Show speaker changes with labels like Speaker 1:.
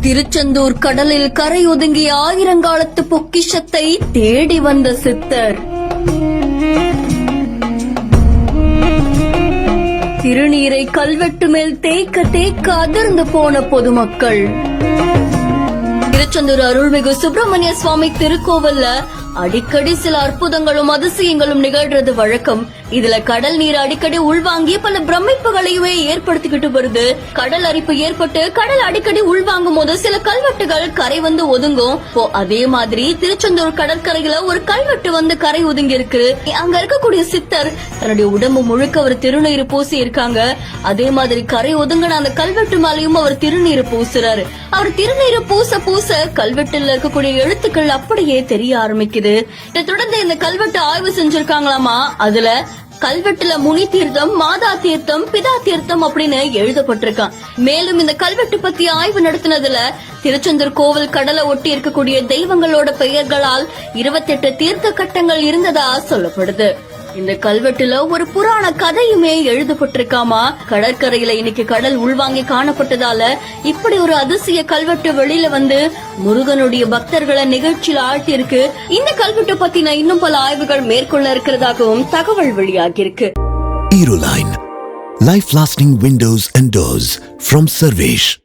Speaker 1: திருச்செந்தூர் கடலில் கரை ஒதுங்கிய ஆயிரங்காலத்து பொக்கிஷத்தை தேடி வந்த சித்தர். திருநீரை கல்வெட்டு மேல் தேய்க்க தேய்க்க அதிர்ந்து போன பொதுமக்கள். திருச்செந்தூர் அருள்மிகு சுப்பிரமணிய சுவாமி திருக்கோவில்ல அடிக்கடி சில அற்புதங்களும் அதிசயங்களும் நிகழ்றது வழக்கம். இதுல கடல் நீர் அடிக்கடி உள்வாங்கி பல பிரமிப்புகளையுமே ஏற்படுத்திக்கிட்டு வருது. கடல் அரிப்பு ஏற்பட்டு கடல் அடிக்கடி உள்வாங்கும் போது சில கல்வெட்டுகள் கரை வந்து ஒதுங்கும். அதே மாதிரி திருச்செந்தூர் கடற்கரையில ஒரு கல்வெட்டு வந்து கரை ஒதுங்கி இருக்கு. அங்க இருக்கக்கூடிய சித்தர் தன்னுடைய உடம்பு முழுக்க அவர் திருநீர் பூசி இருக்காங்க. அதே மாதிரி கரை ஒதுங்கின அந்த கல்வெட்டு மேலையும் அவர் திருநீர் பூசுறாரு. அவர் திருநீர் பூச பூச கல்வெட்டுல இருக்கக்கூடிய எழுத்துக்கள் அப்படியே தெரிய ஆரம்பிக்குது. இதை தொடர்ந்து இந்த கல்வெட்டு ஆய்வு செஞ்சிருக்காங்களாமா. அதுல கல்வெட்டுல முனி தீர்த்தம், மாதா தீர்த்தம், பிதா தீர்த்தம் அப்படின்னு எழுதப்பட்டிருக்கான். மேலும் இந்த கல்வெட்டு பத்தி ஆய்வு நடத்தினதுல திருச்செந்தூர் கோவில் கடலை ஒட்டி இருக்கக்கூடிய தெய்வங்களோட பெயர்களால் 28 தீர்த்த கட்டங்கள் இருந்ததா சொல்லப்படுது. இந்த கல்வெட்டுல ஒரு புராண கதையுமே எழுதப்பட்டிருக்காமா. கடற்கரையில இன்னைக்கு கடல் உள்வாங்கி காணப்பட்டதால இப்படி ஒரு அதிசய கல்வெட்டு வெளியில வந்து முருகனுடைய பக்தர்களை நிகழ்ச்சியில் ஆழ்த்தியிருக்கு. இந்த கல்வெட்டு பத்தின இன்னும் பல ஆய்வுகள் மேற்கொள்ள இருக்கிறதாகவும் தகவல் வெளியாகியிருக்கு.
Speaker 2: Aeroline, life lasting windows and doors from Sarvesh.